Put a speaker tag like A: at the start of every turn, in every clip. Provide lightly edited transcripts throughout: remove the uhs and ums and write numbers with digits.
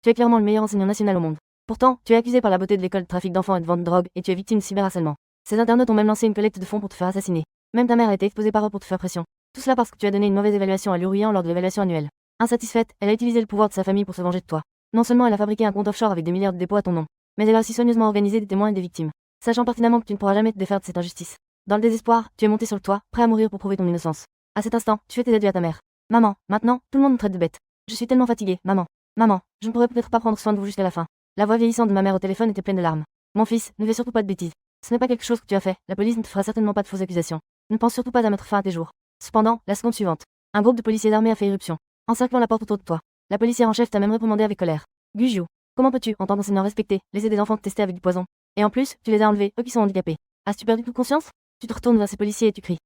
A: Tu es clairement le meilleur enseignant national au monde. Pourtant, tu es accusé par la beauté de l'école de trafic d'enfants et de vente de drogue, et tu es victime de cyberharcèlement. Ces internautes ont même lancé une collecte de fonds pour te faire assassiner. Même ta mère a été exposée par eux pour te faire pression. Tout cela parce que tu as donné une mauvaise évaluation à Liu Ruyan lors de l'évaluation annuelle. Insatisfaite, elle a utilisé le pouvoir de sa famille pour se venger de toi. Non seulement elle a fabriqué un compte offshore avec des milliards de dépôts à ton nom, mais elle a aussi soigneusement organisé des témoins et des victimes. Sachant pertinemment que tu ne pourras jamais te défaire de cette injustice. Dans le désespoir, tu es monté sur le toit, prêt à mourir pour prouver ton innocence. À cet instant, tu fais tes adieux à ta mère. Maman, maintenant, tout le monde me traite de bête. Je suis tellement fatiguée, maman. Maman, je ne pourrais peut-être pas prendre soin de vous jusqu'à la fin. La voix vieillissante de ma mère au téléphone était pleine de larmes. Mon fils, ne fais surtout pas de bêtises. Ce n'est pas quelque chose que tu as fait, la police ne te fera certainement pas de fausses accusations. Ne pense surtout pas à mettre fin à tes jours. Cependant, la seconde suivante, un groupe de policiers armés a fait irruption, encerclant la porte autour de toi. La policière en chef t'a même réprimandé avec colère. Guju, comment peux-tu, en tant qu'enseignant respecté, laisser des enfants te tester avec du poison? Et en plus, tu les as enlevés, eux qui sont handicapés. As-tu perdu toute conscience? Tu te retournes vers ces policiers et tu cries.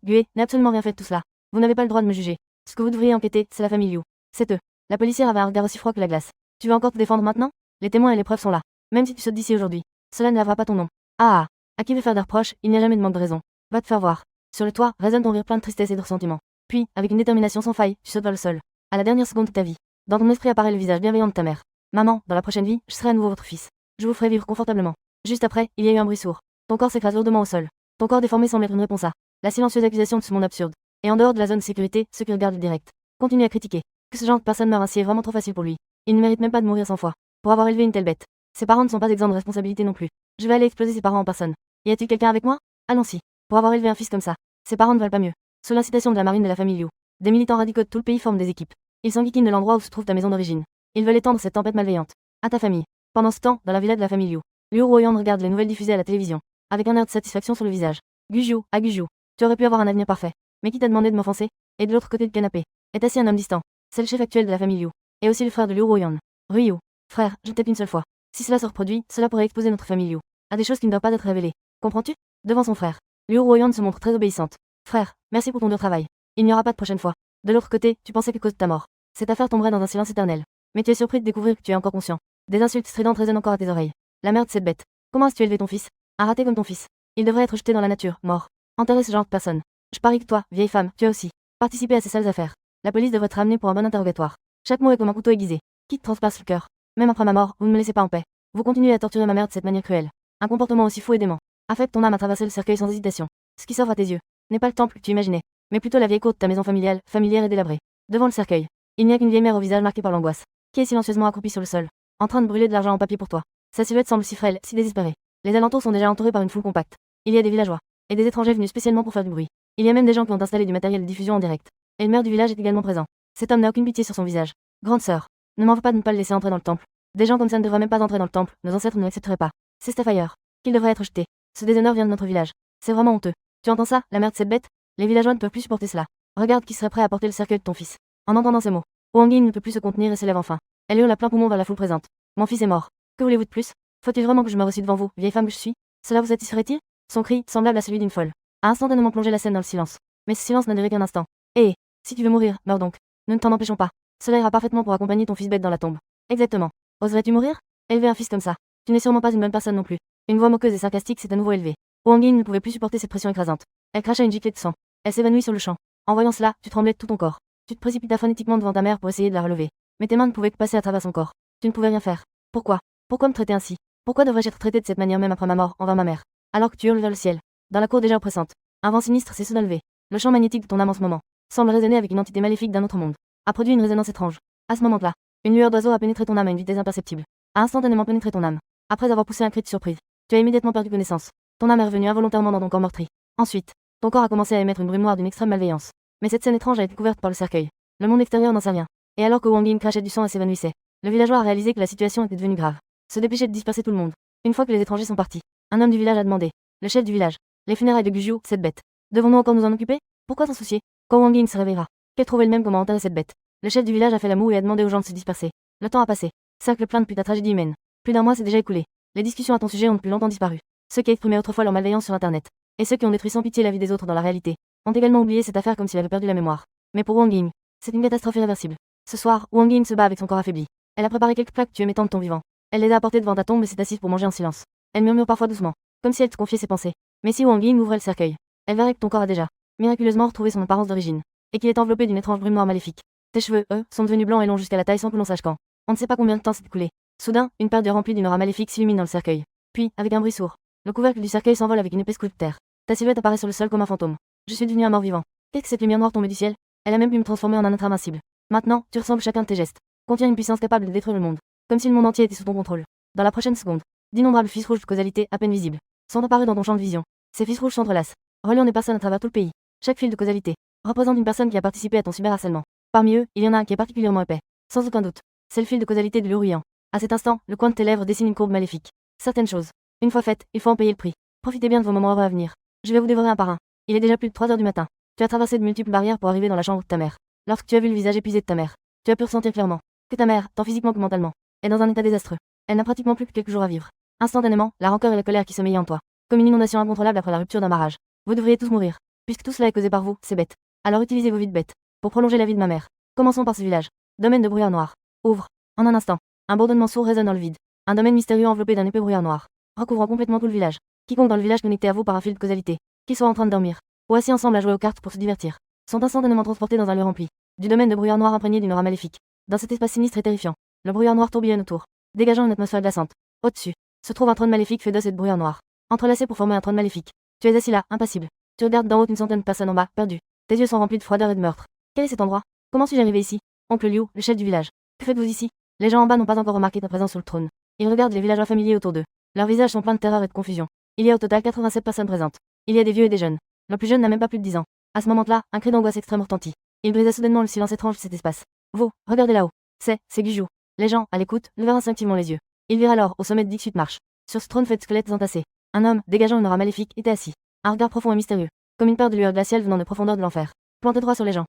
A: Gué, n'ai absolument rien fait de tout cela. Vous n'avez pas le droit de me juger. Ce que vous devriez enquêter, c'est la famille Liu. C'est eux. La policière avait un regard aussi froid que la glace. Tu veux encore te défendre maintenant? Les témoins et les preuves sont là. Même si tu sautes d'ici aujourd'hui, cela ne lavera pas ton nom. Ah, à qui veut faire des reproches, il n'y a jamais de manque de raison. Va te faire voir. Sur le toit, résonne ton rire plein de tristesse et de ressentiment. Puis, avec une détermination sans faille, tu sautes vers le sol. À la dernière seconde de ta vie. Dans ton esprit apparaît le visage bienveillant de ta mère. Maman, dans la prochaine vie, je serai à nouveau votre fils. Je vous ferai vivre confortablement. Juste après, il y a eu un bruit sourd. Ton corps s'écrase lourdement au sol. Ton corps déformé semble être une réponse à la silencieuse accusation de ce monde absurde. Et en dehors de la zone de sécurité, ceux qui regardent le direct continuent à critiquer. Que ce genre de personne meure ainsi est vraiment trop facile pour lui. Il ne mérite même pas de mourir 100 fois pour avoir élevé une telle bête. Ses parents ne sont pas exempts de responsabilité non plus. Je vais aller exploser ses parents en personne. Y a-t-il quelqu'un avec moi? Allons-y. Pour avoir élevé un fils comme ça, ses parents ne valent pas mieux. Sous l'incitation de la marine de la famille Liu, des militants radicaux de tout le pays forment des équipes. Ils s'enquiquinent de l'endroit où se trouve ta maison d'origine. Ils veulent étendre cette tempête malveillante à ta famille. Pendant ce temps, dans la villa de la famille Liu, Liu Ruoyan regarde les nouvelles diffusées à la télévision, avec un air de satisfaction sur le visage. Guju, ah Guju, tu aurais pu avoir un avenir parfait. Mais qui t'a demandé de m'offenser? Et de l'autre côté du canapé, est assis un homme distant. C'est le chef actuel de la famille Liu, et aussi le frère de Liu Ruoyan. Ryu, frère, je t'aime une seule fois. Si cela se reproduit, cela pourrait exposer notre famille Liu à des choses qui ne doivent pas être révélées. Comprends-tu? Devant son frère, Liu Ruoyan se montre très obéissante. Frère, merci pour ton dur travail. Il n'y aura pas de prochaine fois. De l'autre côté, tu pensais que cause de ta mort, cette affaire tomberait dans un silence éternel. Mais tu es surpris de découvrir que tu es encore conscient. Des insultes stridentes résonnent encore à tes oreilles. La mère de cette bête. Comment as-tu élevé ton fils? Un raté comme ton fils. Il devrait être jeté dans la nature, mort. Enterrer ce genre de personne. Je parie que toi, vieille femme, tu as aussi participé à ces sales affaires. La police devrait te ramener pour un bon interrogatoire. Chaque mot est comme un couteau aiguisé, qui te transperce le cœur. Même après ma mort, vous ne me laissez pas en paix. Vous continuez à torturer ma mère de cette manière cruelle. Un comportement aussi fou et dément a fait que ton âme a traversé le cercueil sans hésitation. Ce qui s'offre à tes yeux n'est pas le temple que tu imaginais, mais plutôt la vieille cour de ta maison familiale, familière et délabrée. Devant le cercueil, il n'y a qu'une vieille mère au visage marqué par l'angoisse, qui est silencieusement accroupie sur le sol, en train de brûler de l'argent en papier pour toi. Sa silhouette semble si frêle, si désespérée. Les alentours sont déjà entourés par une foule compacte. Il y a des villageois et des étrangers venus spécialement pour faire du bruit. Il y a même des gens qui ont installé du matériel de diffusion en direct. Et le maire du village est également présent. Cet homme n'a aucune pitié sur son visage. Grande sœur, ne m'en veux pas de ne pas le laisser entrer dans le temple. Des gens comme ça ne devraient même pas entrer dans le temple, nos ancêtres ne l'accepteraient pas. C'est Starfire, qu'il devrait être jeté. Ce déshonneur vient de notre village. C'est vraiment honteux. Tu entends ça, la mère de cette bête? Les villageois ne peuvent plus supporter cela. Regarde qui serait prêt à porter le cercueil de ton fils. En entendant ces mots, Wang Ying ne peut plus se contenir et s'élève enfin. Elle hurle à plein poumon vers la foule présente. Mon fils est mort. Que voulez-vous de plus? Faut-il vraiment que je meure aussi devant vous, vieille femme que je suis? Cela vous satisferait-il? Son cri, semblable à celui d'une folle, a instantanément plongé la scène dans le silence. Mais ce silence n'a duré qu'un instant. Eh, si tu veux mourir, meurs donc. Nous ne t'en empêchons pas. Cela ira parfaitement pour accompagner ton fils bête dans la tombe. Exactement. Oserais-tu mourir? Élever un fils comme ça. Tu n'es sûrement pas une bonne personne non plus. Une voix moqueuse et sarcastique s'est à nouveau élevée. Wang Ying ne pouvait plus supporter cette pression écrasante. Elle cracha une giclée de sang. Elle s'évanouit sur le champ. En voyant cela, tu tremblais de tout ton corps. Tu te précipitas phonétiquement devant ta mère pour essayer de la relever. Mais tes mains ne pouvaient que passer à travers son corps. Tu ne pouvais rien faire. Pourquoi? Pourquoi me traiter ainsi? Pourquoi devrais-je être traité de cette manière même après ma mort, envers ma mère? Alors que tu hurles vers le ciel. Dans la cour déjà oppressante, un vent sinistre s'est soudain levé. Le champ magnétique de ton âme en ce moment semble résonner avec une entité maléfique d'un autre monde. A produit une résonance étrange. À ce moment-là, une lueur d'oiseau a pénétré ton âme à une vitesse imperceptible. A instantanément pénétré ton âme. Après avoir poussé un cri de surprise, tu as immédiatement perdu connaissance. Ton âme est revenue involontairement dans ton corps meurtri. Ensuite, ton corps a commencé à émettre une brume noire d'une extrême malveillance. Mais cette scène étrange a été couverte par le cercueil. Le monde extérieur n'en sait rien. Et alors que Wang Ying crachait du sang et s'évanouissait, le villageois a réalisé que la situation était devenue grave. Se dépêchait de disperser tout le monde. Une fois que les étrangers sont partis, un homme du village a demandé. Le chef du village. Les funérailles de Guju, cette bête. Devons-nous encore nous en occuper? Pourquoi t'en soucier? Quand Wang Ying se réveillera, qu'elle trouvait le même comment enterrer cette bête. Le chef du village a fait la moue et a demandé aux gens de se disperser. Le temps a passé. Cercle plein depuis ta tragédie humaine. Plus d'un mois s'est déjà écoulé. Les discussions à ton sujet ont depuis longtemps disparu. Ceux qui exprimaient autrefois leur malveillance sur internet, et ceux qui ont détruit sans pitié la vie des autres dans la réalité, ont également oublié cette affaire comme s'il avait perdu la mémoire. Mais pour Wang Ying, c'est une catastrophe irréversible. Ce soir, Wang Ying se bat avec son corps affaibli. Elle a préparé quelques plats que tu aimais tant de ton vivant. Elle les a apportés devant ta tombe et s'est assise pour manger en silence. Elle murmure parfois doucement, comme si elle te confiait ses pensées. Mais si Wang Ying ouvrait le cercueil, elle verrait que ton corps a déjà miraculeusement retrouvé son apparence d'origine, et qu'il est enveloppé d'une étrange brume noire maléfique. Tes cheveux, eux, sont devenus blancs et longs jusqu'à la taille sans que l'on sache quand. On ne sait pas combien de temps s'est écoulé. Soudain, une paire d'yeux remplis d'une aura maléfique s'illumine dans le cercueil. Puis, avec un bruit sourd, le couvercle du cercueil s'envole avec une épaisse couche de terre. Ta silhouette apparaît sur le sol comme un fantôme. Je suis devenu un mort-vivant. Qu'est-ce que cette lumière noire tombée du ciel? Elle a même pu me transformer en un être invincible. Maintenant, tu ressembles chacun de tes gestes. Contient une puissance capable de détruire le monde. Comme si le monde entier était sous ton contrôle. Dans la prochaine seconde, d'innombrables fils rouges de causalité, à peine visibles, sont apparus dans ton champ de vision. Ces fils rouges s'entrelacent, reliant des personnes à travers tout le pays. Chaque fil de causalité représente une personne qui a participé à ton cyberharcèlement. Parmi eux, il y en a un qui est particulièrement épais. Sans aucun doute, c'est le fil de causalité de l'Uruyant. À cet instant, le coin de tes lèvres dessine une courbe maléfique. Certaines choses, une fois faites, il faut en payer le prix. Profitez bien de vos moments heureux à venir. Je vais vous dévorer un par un. Il est déjà plus de 3 heures du matin. Tu as traversé de multiples barrières pour arriver dans la chambre de ta mère. Lorsque tu as vu le visage épuisé de ta mère, tu as pu ressentir clairement que ta mère, tant physiquement que mentalement, est dans un état désastreux. Elle n'a pratiquement plus que quelques jours à vivre. Instantanément, la rancœur et la colère qui sommeillent en toi, comme une inondation incontrôlable après la rupture d'un barrage. Vous devriez tous mourir, puisque tout cela est causé par vous, c'est bête. Alors utilisez vos vies de bêtes pour prolonger la vie de ma mère. Commençons par ce village. Domaine de brouillard noir. Ouvre. En un instant, un bourdonnement sourd résonne dans le vide. Un domaine mystérieux enveloppé d'un épais brouillard noir, recouvrant complètement tout le village. Quiconque dans le village connecté à vous par un fil de causalité, qu'ils soient en train de dormir, ou assis ensemble à jouer aux cartes pour se divertir, sont instantanément transportés dans un lieu rempli du domaine de brouillard noir imprégné d'une aura maléfique. Dans cet espace sinistre et terrifiant, le brouillard noir tourbillonne autour, dégageant une atmosphère glaçante. Au-dessus, se trouve un trône maléfique fait d'os et de brouillard noir, entrelacé pour former un trône maléfique. Tu es assis là, impassible. Tu regardes d'en haut une centaine de personnes en bas, perdues. Tes yeux sont remplis de froideur et de meurtre. Quel est cet endroit? Comment suis-je arrivé ici? Oncle Liu, le chef du village. Que faites-vous ici? Les gens en bas n'ont pas encore remarqué ta présence sur le trône. Ils regardent les villageois familiers autour d'eux. Leurs visages sont pleins de terreur et de confusion. Il y a au total 87 personnes présentes. Il y a des vieux et des jeunes. Le plus jeune n'a même pas plus de 10 ans. À ce moment-là, un cri d'angoisse extrême retentit. Il brisa soudainement le silence étrange de cet espace. Vous, regardez là-haut. C'est Guju. Les gens, à l'écoute, levèrent instinctivement les yeux. Ils virent alors, au sommet de Dixit Marche, sur ce trône fait de squelettes entassés, un homme, dégageant une aura maléfique, était assis. Un regard profond et mystérieux, comme une paire de lueurs glaciales venant des profondeurs de l'enfer, planté droit sur les gens.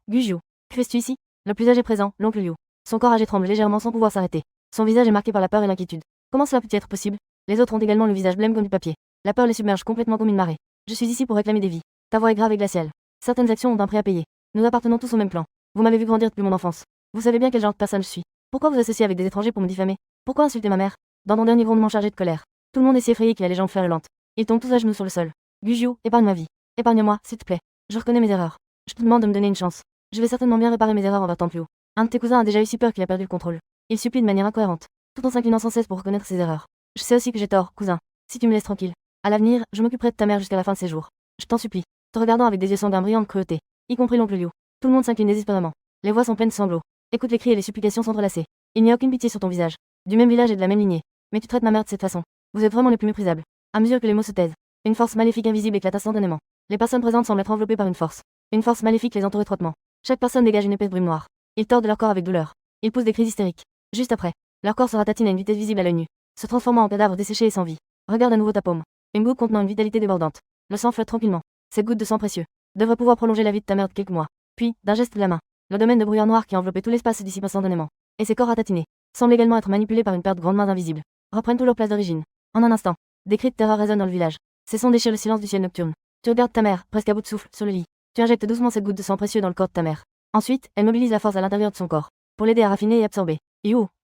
A: Guju, que fais-tu ici? Le plus âgé présent, l'oncle Liu. Son corps âgé tremble légèrement sans pouvoir s'arrêter. Son visage est marqué par la peur et l'inquiétude. Comment cela peut-il être possible? Les autres ont également le visage blême comme du papier. La peur les submerge complètement comme une marée. Je suis ici pour réclamer des vies. Ta voix est grave et glaciale. Certaines actions ont un prix à payer. Nous appartenons tous au même clan. Vous m'avez vu grandir depuis mon enfance. Vous savez bien quel genre de personne je suis. Pourquoi vous associez avec des étrangers pour me diffamer? Pourquoi insulter ma mère? Dans ton dernier grondement chargé de colère, tout le monde est si effrayé qu'il a les jambes lentes. Ils tombent tous à genoux sur le sol. Guju, épargne ma vie. Épargne-moi, s'il te plaît. Je reconnais mes erreurs. Je te demande de me donner une chance. Je vais certainement bien réparer mes erreurs envers Temple Liu. Un de tes cousins a déjà eu si peur qu'il a perdu le contrôle. Il supplie de manière incohérente, tout en s'inclinant sans cesse pour reconnaître ses erreurs. Je sais aussi que j'ai tort, cousin. Si tu me laisses tranquille. À l'avenir, je m'occuperai de ta mère jusqu'à la fin de ses jours. Je t'en supplie. Te regardant avec des yeux sanguins brillants de cruauté, y compris l'oncle Liu. Tout le monde s'incline désespérément. Les voix sont pleines de sanglots. Écoute les cris et les supplications s'entrelacer. Il n'y a aucune pitié sur ton visage. Du même village et de la même lignée. Mais tu traites ma mère de cette façon. Vous êtes vraiment les plus méprisables. À mesure que les mots se taisent, une force maléfique invisible éclate instantanément. Les personnes présentes semblent être enveloppées par une force. Une force maléfique les entoure étroitement. Chaque personne dégage une épaisse brume noire. Ils tordent leur corps avec douleur. Ils poussent des cris hystériques. Juste après, leur corps se ratatine à une vitesse visible à l'œil nu, se transformant en cadavre desséché et sans vie. Regarde à nouveau ta paume. Une goutte contenant une vitalité débordante. Le sang flotte tranquillement. Cette goutte de sang précieux devrait pouvoir prolonger la vie de ta mère de quelques mois. Puis, d'un geste de la main, le domaine de brouillard noir qui enveloppait tout l'espace se dissipe instantanément. Et ses corps ratatinés semblent également être manipulés par une paire de grandes mains invisibles. Reprennent tout leur place d'origine. En un instant, des cris de terreur résonnent dans le village. Ces sons déchirent le silence du ciel nocturne. Tu regardes ta mère, presque à bout de souffle, sur le lit. Tu injectes doucement cette goutte de sang précieux dans le corps de ta mère. Ensuite, elle mobilise la force à l'intérieur de son corps, pour l'aider à raffiner et absorber.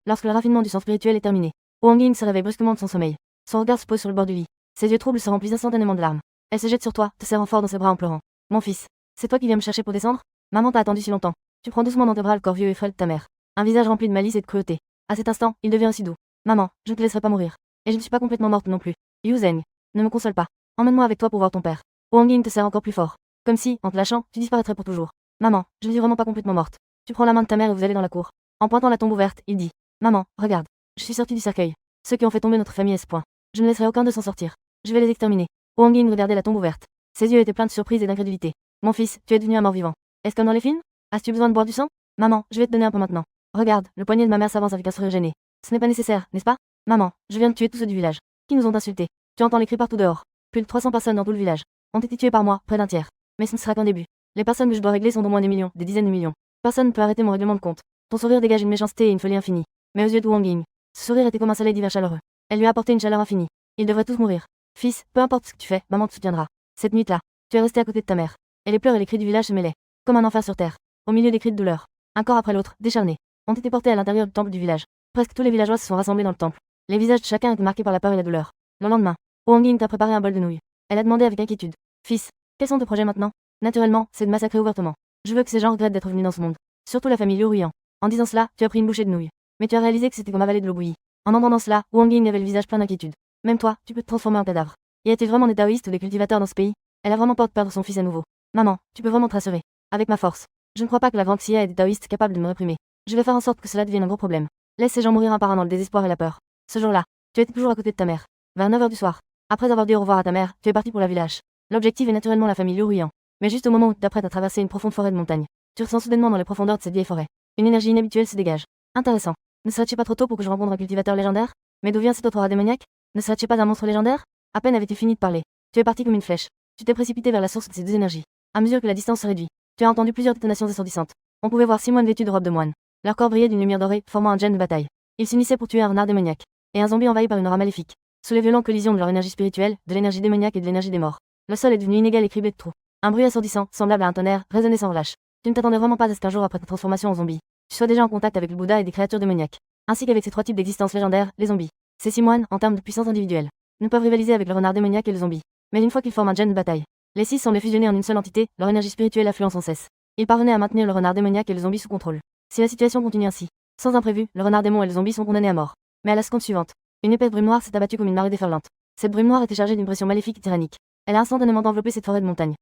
A: Lorsque le raffinement du sang spirituel est terminé, Wang Ying se réveille brusquement de son sommeil. Son regard se pose sur le bord du lit. Ses yeux troubles se remplissent instantanément de larmes. Elle se jette sur toi, te serrant fort dans ses bras en pleurant. Mon fils, c'est toi qui viens me chercher pour descendre? Maman t'a attendu si longtemps. Tu prends doucement dans tes bras le corps vieux et frêle de ta mère. Un visage rempli de malice et de cruauté. À cet instant, il devient aussi doux. Maman, je ne te laisserai pas mourir. Et je ne suis pas complètement morte non plus. Yu Zeng, ne me console pas. Emmène-moi avec toi pour voir ton père. Wang Ying te serre encore plus fort. Comme si, en te lâchant, tu disparaîtrais pour toujours. Maman, je ne suis vraiment pas complètement morte. Tu prends la main de ta mère et vous allez dans la cour. En pointant la tombe ouverte, il dit. Maman, regarde. Je suis sorti du cercueil. Ceux qui ont fait tomber notre famille à ce point. Je ne laisserai aucun d'eux s'en sortir. Je vais les exterminer. Wang Ying regardait la tombe ouverte. Ses yeux étaient pleins de surprise et d'incrédulité. Mon fils, tu es devenu un mort-vivant. Est-ce comme dans les films? As-tu besoin de boire du sang? Maman, je vais te donner un peu maintenant. Regarde, le poignet de ma mère s'avance avec un sourire gêné. Ce n'est pas nécessaire, n'est-ce pas? Maman, je viens de tuer tous ceux du village. Qui nous ont insultés. Tu entends les cris partout dehors. Plus de 300 personnes dans tout le village ont été tuées par moi, près d'un tiers. Mais ce ne sera qu'un début. Les personnes que je dois régler sont au moins des millions, des dizaines de millions. Personne ne peut arrêter mon règlement de compte. Ton sourire dégage une méchanceté et une folie infinie. Mais aux yeux de Wang Ying, ce sourire était comme un soleil d'hiver chaleureux. Elle lui a apporté une chaleur infinie. Ils devraient tous mourir. Fils, peu importe ce que tu fais, maman te soutiendra. Cette nuit-là, tu es resté à côté de ta mère. Et les pleurs et les cris du village se mêlaient. Comme un enfer sur terre. Au milieu des cris de douleur. Un corps après l'autre, décharnés, ont été portés à l'intérieur du temple du village. Presque tous les villageois se sont rassemblés dans le temple. Les visages de chacun étaient marqués par la peur et la douleur. Le lendemain, Wang Ying t'a préparé un bol de nouilles. Elle a demandé avec inquiétude. Fils, quels sont tes projets maintenant? Naturellement, c'est de massacrer ouvertement. Je veux que ces gens regrettent d'être venus dans ce monde. Surtout la famille Liu Ruyan. En disant cela, tu as pris une bouchée de nouilles. Mais tu as réalisé que c'était comme avaler de l'eau bouillie. En entendant cela, Wang Ying avait le visage plein d'inquiétude. Même toi, tu peux te transformer en cadavre. Y a-t-il vraiment des taoïstes ou des cultivateurs dans ce pays? Elle a vraiment peur de perdre son fils à nouveau. Maman, tu peux vraiment te rassurer. Avec ma force. Je ne crois pas que la grande Xia ait des taoïstes capables de me réprimer. Je vais faire en sorte que cela devienne un gros problème. Laisse ces gens mourir un par un dans le désespoir et la peur. Ce jour-là, tu étais toujours à côté de ta mère. Vers 9 h du soir. Après avoir dit au revoir à ta mère, tu es parti pour la village. L'objectif est naturellement la famille Liu Ruyan. Mais juste au moment où tu t'apprêtes à traverser une profonde forêt de montagne, tu ressens soudainement dans les profondeurs de cette vieille forêt. Une énergie inhabituelle se dégage. Intéressant. Ne serait-il pas trop tôt pour que je rencontre un cultivateur légendaire? Mais d'où vient cet autre rat démoniaque? Ne serait-il pas un monstre légendaire? À peine avait-il fini de parler. Tu es parti comme une flèche. Tu t'es précipité vers la source de ces deux énergies. À mesure que la distance se réduit, tu as entendu plusieurs détonations assourdissantes. On pouvait voir 6 moines vêtus de robes de moine. Leur corps brillait d'une lumière dorée, formant un gemme de bataille. Ils s'unissaient pour tuer un renard démoniaque. Et un zombie envahi par une aura maléfique. Sous les violentes collisions de leur énergie spirituelle, de l'énergie démoniaque et de l'énergie des morts. Le sol est devenu inégal et criblé de trous. Un bruit assourdissant, semblable à un tonnerre, résonnait sans relâche. Tu ne t'attendais vraiment pas à ce qu'un jour après ta transformation en zombie, tu sois déjà en contact avec le Bouddha et des créatures démoniaques. Ainsi qu'avec ces 3 types d'existence légendaires, les zombies. Ces 6 moines, en termes de puissance individuelle, ne peuvent rivaliser avec le renard démoniaque et le zombie. Mais une fois qu'ils forment un gemme de bataille, les 6 semblaient fusionner en une seule entité, leur énergie spirituelle affluant sans cesse. Ils parvenaient à maintenir le renard démoniaque et le zombie sous contrôle. Si la situation continue ainsi, sans imprévu, le renard démon et le zombie sont condamnés à mort. Mais à la seconde suivante, une épaisse brume noire s'est abattue comme une marée déferlante. Cette brume noire était chargée d'une pression maléfique et tyrannique. Elle a instantanément enveloppé cette forêt de montagne.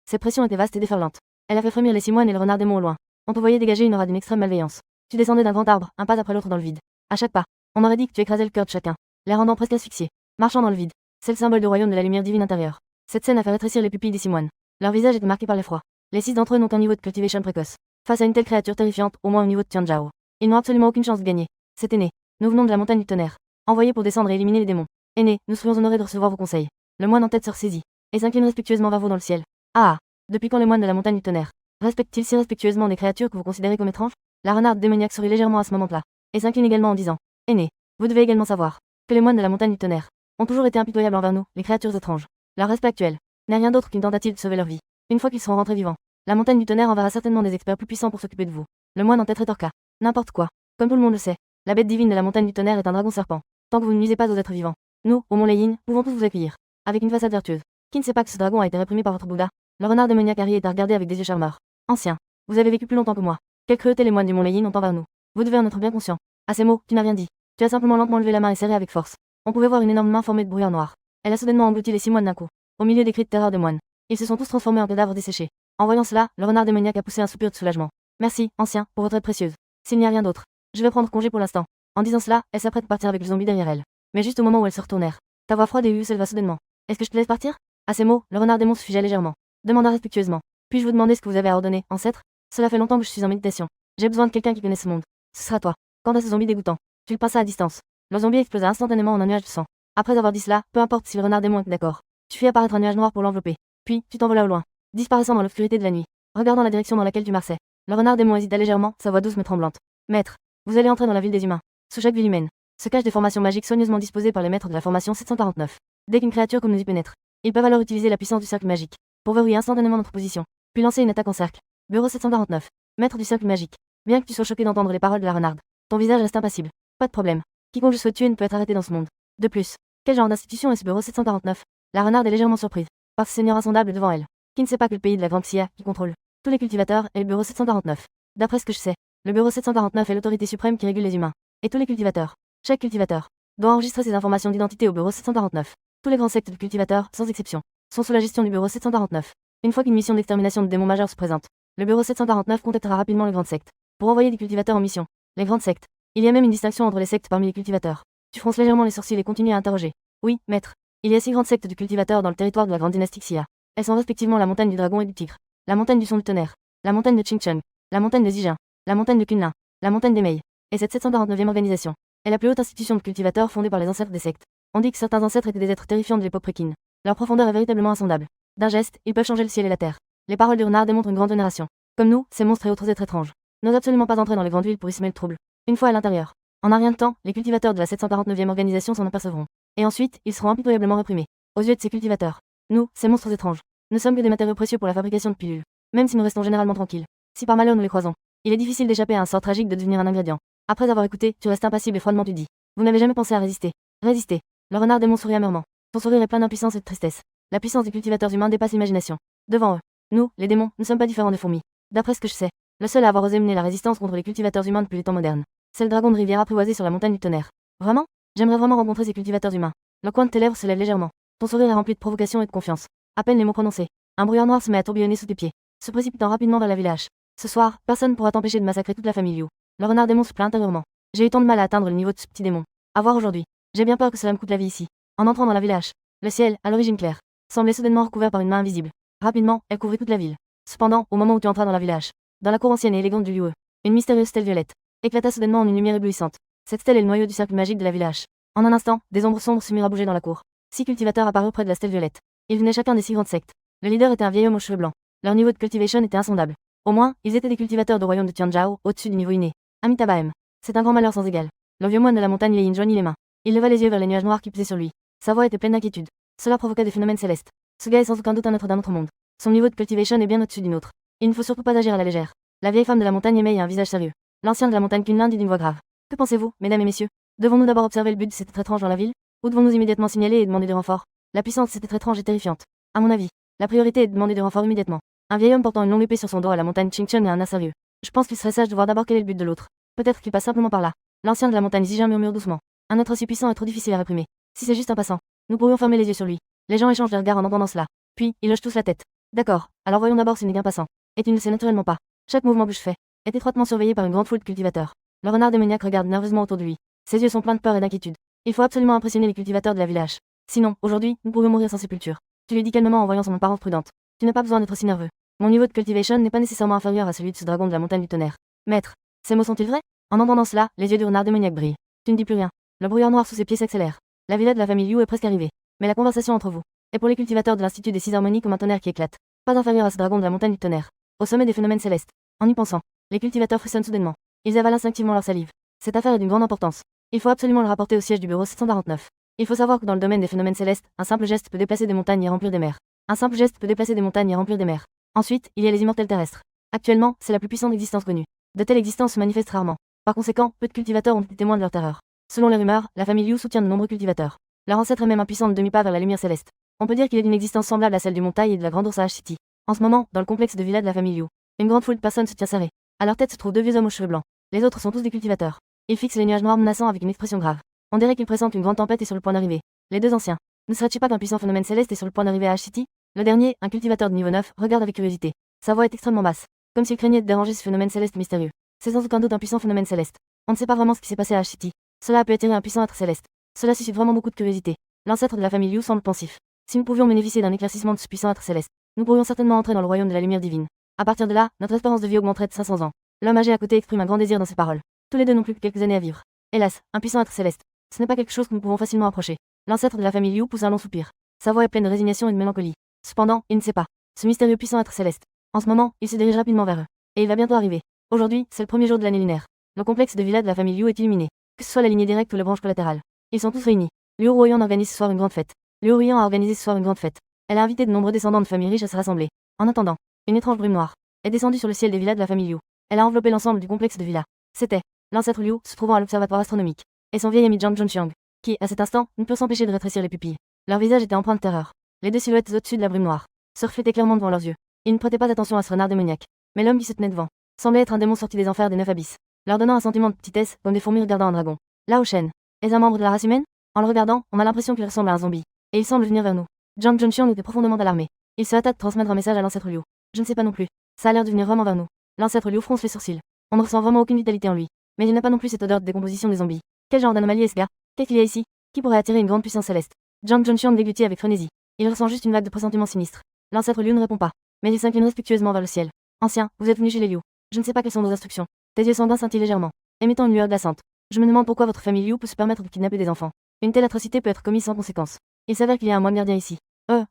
A: Cette pression était vaste et déferlante. Elle a fait frémir les 6 moines et le renard démon au loin. On te voyait dégager une aura d'une extrême malveillance. Tu descendais d'un grand arbre, un pas après l'autre dans le vide. À chaque pas, on aurait dit que tu écrasais le cœur de chacun, les rendant presque asphyxiés. Marchant dans le vide, c'est le symbole du royaume de la lumière divine intérieure. Cette scène a fait rétrécir les pupilles des 6 moines. Leur visage était marqué par l'effroi. Les 6 d'entre eux n'ont qu'un niveau de cultivation précoce. Face à une telle créature terrifiante, au moins au niveau de Tianzhao, ils n'ont absolument aucune chance de gagner. C'est Aîné. Nous venons de la montagne du tonnerre. Envoyés pour descendre et éliminer les démons. Aîné, nous serions honorés de recevoir vos conseils. Le moine en tête se ressaisit et s'incline respectueusement vers vous dans le ciel. Ah! Depuis quand les moines de la montagne du tonnerre respectent-ils si respectueusement des créatures que vous considérez comme étranges? La renarde démoniaque sourit légèrement à ce moment-là, et s'incline également en disant: Aîné, vous devez également savoir que les moines de la montagne du tonnerre ont toujours été impitoyables envers nous, les créatures étranges. Leur respect actuel n'est rien d'autre qu'une tentative de sauver leur vie. Une fois qu'ils seront rentrés vivants, la montagne du tonnerre enverra certainement des experts plus puissants pour s'occuper de vous. Le moine en tête rétorqua: N'importe quoi. Comme tout le monde le sait, la bête divine de la montagne du tonnerre est un dragon serpent. Tant que vous ne nuisez pas aux êtres vivants, nous, au Mont Leyin, pouvons tous vous accueillir. Avec une façade vertueuse. Qui ne sait pas que ce dragon a été réprimé par votre Bouddha? Le renard démoniaque Harry est à regarder avec des yeux charmeurs. Ancien, vous avez vécu plus longtemps que moi. Quelle cruauté les moines du Mont Leyin ont envers nous. Vous devez en être bien conscient. À ces mots, tu n'as rien dit. Tu as simplement lentement levé la main et serré avec force. On pouvait voir une énorme main formée de brouillard noir. Elle a soudainement englouti les 6 moines d'un coup. Au milieu des cris de terreur des moines, ils se sont tous transformés en cadavres desséchés. En voyant cela, le renard démoniaque a poussé un soupir de soulagement. Merci, ancien, pour votre aide précieuse. S'il n'y a rien d'autre, je vais prendre congé pour l'instant. En disant cela, elle s'apprête à partir avec le zombie derrière elle. Mais juste au moment où elles se retournèrent, ta voix froide et hue s'éleva soudainement. Est-ce que je te laisse partir? À ces mots, le renard démon se figea légèrement. Demanda respectueusement: Puis-je vous demander ce que vous avez à ordonner, ancêtre? Cela fait longtemps que je suis en méditation. J'ai besoin de quelqu'un qui connaisse ce monde. Ce sera toi. Quant à ce zombie dégoûtant, tu le passes à distance. Le zombie explosa instantanément en un nuage de sang. Après avoir dit cela, peu importe si le renard démon était d'accord, tu fis apparaître un nuage noir pour l'envelopper. Puis, tu t'envolas au loin, disparaissant dans l'obscurité de la nuit. Regardant la direction dans laquelle tu marchais, le renard démon hésita légèrement, sa voix douce mais tremblante. Maître, vous allez entrer dans la ville des humains. Sous chaque ville humaine se cachent des formations magiques soigneusement disposées par les maîtres de la formation 749. Dès qu'une créature comme nous y pénètre, ils peuvent alors utiliser la puissance du cercle magique pour verrouiller instantanément notre position, puis lancer une attaque en cercle. Bureau 749. Maître du cercle magique. Bien que tu sois choqué d'entendre les paroles de la renarde, ton visage reste impassible. Pas de problème. Quiconque je souhaite tuer ne peut être arrêté dans ce monde. De plus, quel genre d'institution est ce bureau 749? La renarde est légèrement surprise par ce seigneur insondable devant elle, qui ne sait pas que le pays de la Grande Xia, qui contrôle tous les cultivateurs, est le bureau 749. D'après ce que je sais, le bureau 749 est l'autorité suprême qui régule les humains et tous les cultivateurs. Chaque cultivateur doit enregistrer ses informations d'identité au bureau 749. Tous les grands sectes de cultivateurs, sans exception, sont sous la gestion du bureau 749. Une fois qu'une mission d'extermination de démons majeurs se présente, le bureau 749 contactera rapidement les grandes sectes pour envoyer des cultivateurs en mission. Les grandes sectes. Il y a même une distinction entre les sectes parmi les cultivateurs. Tu fronces légèrement les sourcils et continues à interroger. Oui, maître. Il y a 6 grandes sectes de cultivateurs dans le territoire de la grande dynastie Xia. Elles sont respectivement la montagne du dragon et du tigre, la montagne du son du tonnerre, la montagne de Qingcheng, la montagne de Zijin, la montagne de Kunlin, la montagne des Mei. Et cette 749e organisation est la plus haute institution de cultivateurs fondée par les ancêtres des sectes. On dit que certains ancêtres étaient des êtres terrifiants de l'époque prékine. Leur profondeur est véritablement insondable. D'un geste, ils peuvent changer le ciel et la terre. Les paroles du renard démontrent une grande vénération. Comme nous, ces monstres et autres êtres étranges n'osent absolument pas entrer dans les grandes villes pour y semer le trouble. Une fois à l'intérieur, en un rien de temps, les cultivateurs de la 749e organisation s'en apercevront. Et ensuite, ils seront impitoyablement réprimés. Aux yeux de ces cultivateurs, nous, ces monstres étranges, ne sommes que des matériaux précieux pour la fabrication de pilules. Même si nous restons généralement tranquilles, si par malheur nous les croisons, il est difficile d'échapper à un sort tragique de devenir un ingrédient. Après avoir écouté, tu restes impassible et froidement tu dis: Vous n'avez jamais pensé à résister. Résister. Le renard démon sourit amèrement. Son sourire est plein d'impuissance et de tristesse. La puissance des cultivateurs humains dépasse l'imagination. Devant eux, nous, les démons, ne sommes pas différents des fourmis. D'après ce que je sais, le seul à avoir osé mener la résistance contre les cultivateurs humains depuis les temps modernes C'est le dragon de rivière apprivoisé sur la montagne du tonnerre. Vraiment? J'aimerais vraiment rencontrer ces cultivateurs humains. Le coin de tes lèvres se lève légèrement. Ton sourire est rempli de provocation et de confiance. À peine les mots prononcés, un brouillard noir se met à tourbillonner sous tes pieds, se précipitant rapidement vers la village. Ce soir, personne ne pourra t'empêcher de massacrer toute la famille Liu. Le renard démon se plaint intérieurement. J'ai eu tant de mal à atteindre le niveau de ce petit démon. À voir aujourd'hui. J'ai bien peur que cela me coûte la vie ici. En entrant dans la village, le ciel, à l'origine claire, semblait soudainement recouvert par une main invisible. Rapidement, elle couvrit toute la ville. Cependant, au moment où tu entras dans la village, dans la cour ancienne et élégante du lieu, une mystérieuse stèle violette éclata soudainement en une lumière éblouissante. Cette stèle est le noyau du cercle magique de la village. En un instant, des ombres sombres se mirent à bouger dans la cour. 6 cultivateurs apparurent près de la stèle violette. Ils venaient chacun des 6 grandes sectes. Le leader était un vieil homme aux cheveux blancs. Leur niveau de cultivation était insondable. Au moins, ils étaient des cultivateurs du royaume de Tianzhao, au-dessus du niveau inné. Amitabha. C'est un grand malheur sans égal. Le vieux moine de la montagne Lin joignit les mains. Il leva les yeux vers les nuages noirs qui pesaient sur lui. Sa voix était pleine d'inquiétude. Cela provoqua des phénomènes célestes. Ce gars est sans aucun doute un être d'un autre monde. Son niveau de cultivation est bien au-dessus du nôtre. Il ne faut surtout pas agir à la légère. La vieille femme de la montagne émet un visage sérieux. L'ancien de la montagne Kunlin dit d'une voix grave. Que pensez-vous, mesdames et messieurs? Devons-nous d'abord observer le but de cet être étrange dans la ville? Ou devons-nous immédiatement signaler et demander des renforts? La puissance de cet être étrange est terrifiante. À mon avis, la priorité est de demander des renforts immédiatement. Un vieil homme portant une longue épée sur son dos à la montagne Qingchen est un air sérieux. Je pense qu'il serait sage de voir d'abord quel est le but de l'autre. Peut-être qu'il passe simplement par là. L'ancien de la montagne Zijin murmure doucement. Un être si puissant est trop difficile à réprimer. Si c'est juste un passant, nous pourrions fermer les yeux sur lui. Les gens échangent des regards en entendant cela. Puis, ils hochent tous la tête. D'accord, alors voyons d'abord s'il n'est qu'un passant. Et tu ne le sais naturellement pas. Chaque mouvement que je fais est étroitement surveillé par une grande foule de cultivateurs. Le renard démoniaque regarde nerveusement autour de lui. Ses yeux sont pleins de peur et d'inquiétude. Il faut absolument impressionner les cultivateurs de la village. Sinon, aujourd'hui, nous pourrions mourir sans sépulture. Tu lui dis calmement en voyant son apparence prudente. Tu n'as pas besoin d'être si nerveux. Mon niveau de cultivation n'est pas nécessairement inférieur à celui de ce dragon de la montagne du tonnerre. Maître, ces mots sont-ils vrais? En entendant cela, les yeux du renard démoniaque brillent. Tu ne dis plus rien. Le brouillard noir sous ses pieds s'accélère. La villa de la famille Liu est presque arrivée. Mais la conversation entre vous, et pour les cultivateurs de l'Institut des 6 harmonies comme un tonnerre qui éclate. Pas inférieur à ce dragon de la montagne du tonnerre. Au sommet des phénomènes célestes. En y pensant, les cultivateurs frissonnent soudainement. Ils avalent instinctivement leur salive. Cette affaire est d'une grande importance. Il faut absolument le rapporter au siège du bureau 749. Il faut savoir que dans le domaine des phénomènes célestes, un simple geste peut déplacer des montagnes et remplir des mers. Un simple geste peut déplacer des montagnes et remplir des mers. Ensuite, il y a les immortels terrestres. Actuellement, c'est la plus puissante existence connue. De telles existences se manifestent rarement. Par conséquent, peu de cultivateurs ont été témoins de leur terreur. Selon les rumeurs, la famille Liu soutient de nombreux cultivateurs. Leur ancêtre est même un puissant de demi-pas vers la lumière céleste. On peut dire qu'il est d'une existence semblable à celle du Montail et de la Grande Ourse à H-City. En ce moment, dans le complexe de villa de la famille Liu, une grande foule de personnes se tient serrée. À leur tête se trouvent 2 vieux hommes aux cheveux blancs. Les autres sont tous des cultivateurs. Ils fixent les nuages noirs menaçants avec une expression grave. On dirait qu'ils pressentent une grande tempête et sur le point d'arriver. Les 2 anciens. Ne serait-il pas qu'un puissant phénomène céleste est sur le point d'arriver à H-City? Le dernier, un cultivateur de niveau 9, regarde avec curiosité. Sa voix est extrêmement basse, comme s'il craignait de déranger ce phénomène céleste mystérieux. C'est sans aucun doute un puissant phénomène céleste. On ne sait pas vraiment ce qui s'est passé à H-City. Cela a pu attirer un puissant être céleste. Cela suscite vraiment beaucoup de curiosité. L'ancêtre de la famille Liu semble pensif. Si nous pouvions bénéficier d'un éclaircissement de ce puissant être céleste, nous pourrions certainement entrer dans le royaume de la lumière divine. À partir de là, notre espérance de vie augmenterait de 500 ans. L'homme âgé à côté exprime un grand désir dans ses paroles. Tous les deux n'ont plus que quelques années à vivre. Hélas, un puissant être céleste. Ce n'est pas quelque chose que nous pouvons facilement approcher. L'ancêtre de la famille Liu pousse un long soupir. Sa voix est pleine de résignation et de mélancolie. Cependant, il ne sait pas. Ce mystérieux puissant être céleste. En ce moment, il se dirige rapidement vers eux. Et il va bientôt arriver. Aujourd'hui, c'est le premier jour de l'année lunaire. Le complexe de villa de la famille Liu est illuminé. Que ce soit la lignée directe ou les branches collatérales. Ils sont tous réunis. Liu Ruoyan organise ce soir une grande fête. Liu Ruoyan a organisé ce soir une grande fête. Elle a invité de nombreux descendants de familles riches à se rassembler. En attendant, une étrange brume noire est descendue sur le ciel des villas de la famille Liu. Elle a enveloppé l'ensemble du complexe de villas. C'était l'ancêtre Liu se trouvant à l'observatoire astronomique. Et son vieil ami Zhang Zhongxiang, qui, à cet instant, ne peut s'empêcher de rétrécir les pupilles. Leur visage était empreint de terreur. Les 2 silhouettes au-dessus de la brume noire se reflétaient clairement devant leurs yeux. Ils ne prêtaient pas attention à ce renard démoniaque. Mais l'homme qui se tenait devant semblait être un démon sorti des enfers des 9 abysses, leur donnant un sentiment de petitesse comme des fourmis regardant un dragon. Lao Shen, est un membre de la race humaine? En le regardant, on a l'impression qu'il ressemble à un zombie. Et il semble venir vers nous. Zhang Zhongxiang était profondément alarmé. Il se hâta de transmettre un message à l'ancêtre Liu. Je ne sais pas non plus. Ça a l'air de venir vraiment vers nous. L'ancêtre Liu fronce les sourcils. On ne ressent vraiment aucune vitalité en lui. Mais il n'a pas non plus cette odeur de décomposition des zombies. Quel genre d'anomalie est ce gars? Qu'est-ce qu'il y a ici? Qui pourrait attirer une grande puissance céleste? Zhang Zhongxiang déglutit avec frénésie. Il ressent juste une vague de pressentiment sinistre. L'ancêtre Liu ne répond pas. Mais il s'incline respectueusement vers le ciel. Ancien, vous êtes venu chez les Liu. Je ne sais pas quelles sont vos instructions. Tes yeux sanguins scintillent légèrement, émettant une lueur glaçante. Je me demande pourquoi votre famille Liu peut se permettre de kidnapper des enfants. Une telle atrocité peut être commise sans conséquence. Il s'avère qu'il y a un moine gardien ici.